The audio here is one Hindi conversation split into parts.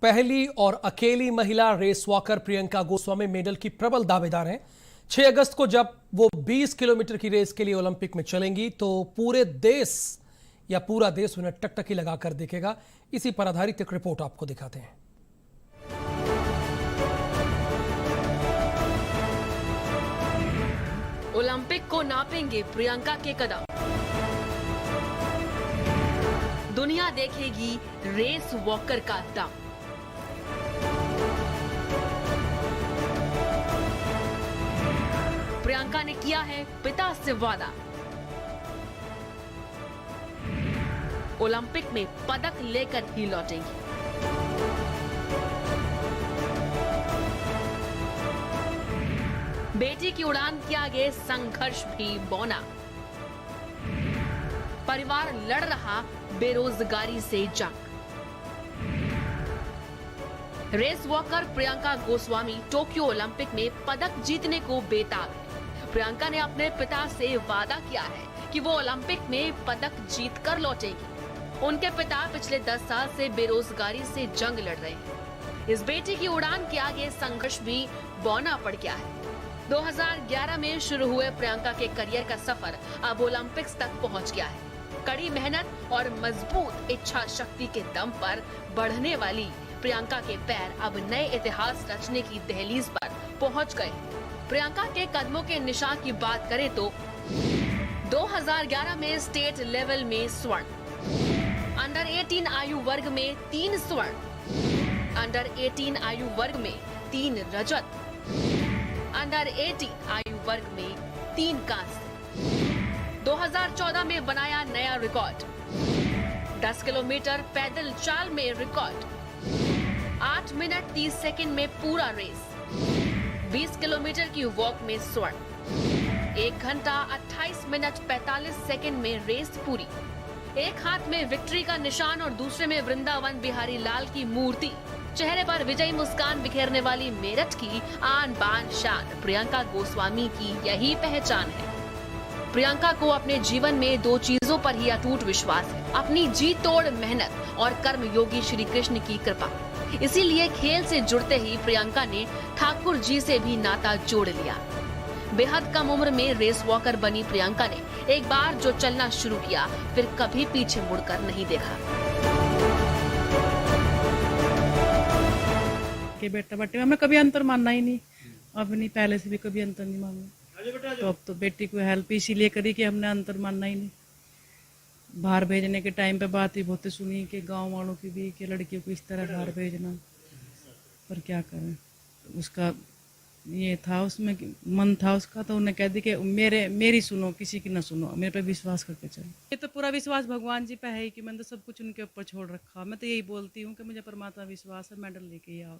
पहली और अकेली महिला race walker Priyanka Goswami medal की प्रबल दावेदार हैं। 6 अगस्त को जब वो 20 किलोमीटर की रेस के लिए ओलंपिक में चलेंगी तो पूरे देश या पूरा देश उन्हें टकटकी लगाकर देखेगा। इसी पर आधारित एक रिपोर्ट आपको दिखाते हैं। ओलंपिक को नापेंगे प्रियंका के कदम। दुनिया देखेगी रेस वॉकर का दम। प्रियंका ने किया है पिता से वादा, ओलंपिक में पदक लेकर ही लौटेंगी। बेटी की उड़ान के आगे संघर्ष भी बौना। परिवार लड़ रहा बेरोजगारी से जंग। Race walker Priyanka Goswami Tokyo Olympic में पदक जीतने को बेताब है। प्रियंका ने अपने पिता से वादा किया है कि वो ओलंपिक में पदक जीतकर लौटेगी। उनके पिता पिछले 10 साल से बेरोजगारी से जंग लड़ रहे हैं। इस बेटी की उड़ान के आगे संघर्ष भी बौना पड़ गया है। 2011 में शुरू हुए प्रियंका के करियर का सफर अब ओलंपिक्स तक पहुंच गया है। कड़ी मेहनत और मजबूत इच्छा शक्ति के दम पर बढ़ने वाली प्रियंका के पैर अब नए इतिहास रचने की दहलीज पर पहुंच गए। प्रियंका के कदमों के निशान की बात करें तो 2011 में स्टेट लेवल में स्वर्ण, अंडर 18 आयु वर्ग में 3 स्वर्ण, अंडर 18 आयु वर्ग में 3 रजत, अंडर 18 आयु वर्ग में 3 कांस्य। 2014 में बनाया नया रिकॉर्ड, 10 किलोमीटर पैदल चाल में रिकॉर्ड, 8 मिनट 30 सेकंड में पूरा रेस, 20 किलोमीटर की वॉक में स्वर्ण, 1 घंटा 28 मिनट 45 सेकंड में रेस पूरी। एक हाथ में विक्ट्री का निशान और दूसरे में वृंदावन बिहारी लाल की मूर्ति। चेहरे पर विजयी मुस्कान बिखेरने वाली मेरठ की आन बान शान प्रियंका गोस्वामी की यही पहचान है। प्रियंका को अपने जीवन में 2 चीजों पर ही अटूट विश्वास है, अपनी जी तोड़ मेहनत और कर्मयोगी श्री कृष्ण की कृपा। इसीलिए खेल से जुड़ते ही प्रियंका ने ठाकुर जी से भी नाता जोड़ लिया। बेहद कम उम्र में रेस वॉकर बनी प्रियंका ने एक बार जो चलना शुरू किया फिर कभी पीछे मुड़कर नहीं देखा। के बेटा बेटे हमें कभी अंतर मानना ही नहीं, अब नहीं, पहले से भी कभी अंतर नहीं मानना। तो अब तो बेटी को हेल्प इसीलिए करी कि हमने अंतर मानना ही नहीं। बाहर भेजने के टाइम पे बात ही बहुत सुनी कि गांव वालों की भी कि लड़कियों को इस तरह बाहर भेजना, पर क्या करें। तो उसका ये था, उसमें मन था उसका, तो उन्हें कह दी कि मेरी सुनो, किसी की ना सुनो, मेरे पे विश्वास करके चलो। ये तो पूरा विश्वास भगवान जी पे है कि मैंने तो सब कुछ उनके ऊपर छोड़ रखा। मैं तो यही बोलती हूँ कि मुझे परमात्मा विश्वास है, मेडल लेके ही आओ।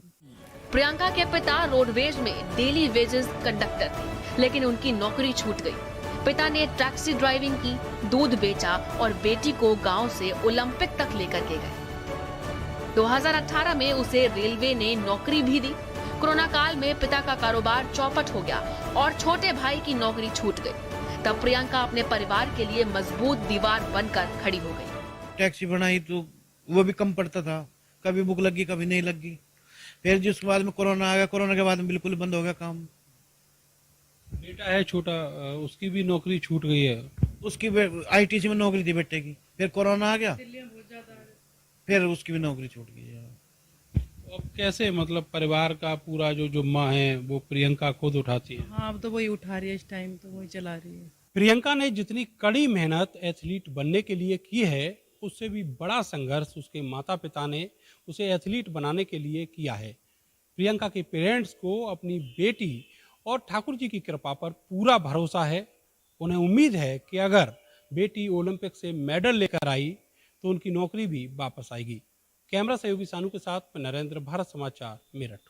प्रियंका के पिता रोडवेज में डेली वेजेस कंडक्टर थे, लेकिन उनकी नौकरी छूट गई। पिता ने टैक्सी ड्राइविंग की, दूध बेचा और बेटी को गांव से ओलंपिक तक लेकर के गए। 2018 में उसे रेलवे ने नौकरी भी दी। कोरोना काल में पिता का कारोबार चौपट हो गया और छोटे भाई की नौकरी छूट गई। तब प्रियंका अपने परिवार के लिए मजबूत दीवार बनकर खड़ी हो गई। टैक्सी बनाई तो वो भी कम पड़ता था, कभी बुक लगी कभी नहीं लगी। फिर जिस बाद में कोरोना आ गया, कोरोना के बाद में बिल्कुल बंद हो गया काम। बेटा है छोटा, उसकी भी नौकरी छूट गई है। उसकी आईटीसी में नौकरी थी बेटे की, फिर कोरोना आ गया, फिर उसकी भी नौकरी छूट गई है। अब कैसे, मतलब परिवार का पूरा जो जुम्मा है वो प्रियंका खुद उठाती है? हाँ, अब तो वही उठा रही है, इस टाइम तो वही चला रही है। प्रियंका ने जितनी कड़ी मेहनत एथलीट बनने के लिए की है, उससे भी बड़ा संघर्ष उसके माता पिता ने उसे एथलीट बनाने के लिए किया है। प्रियंका के पेरेंट्स को अपनी बेटी और ठाकुर जी की कृपा पर पूरा भरोसा है। उन्हें उम्मीद है कि अगर बेटी ओलंपिक से मेडल लेकर आई तो उनकी नौकरी भी वापस आएगी। कैमरा सहयोगी सानू के साथ नरेंद्र, भारत समाचार, मेरठ।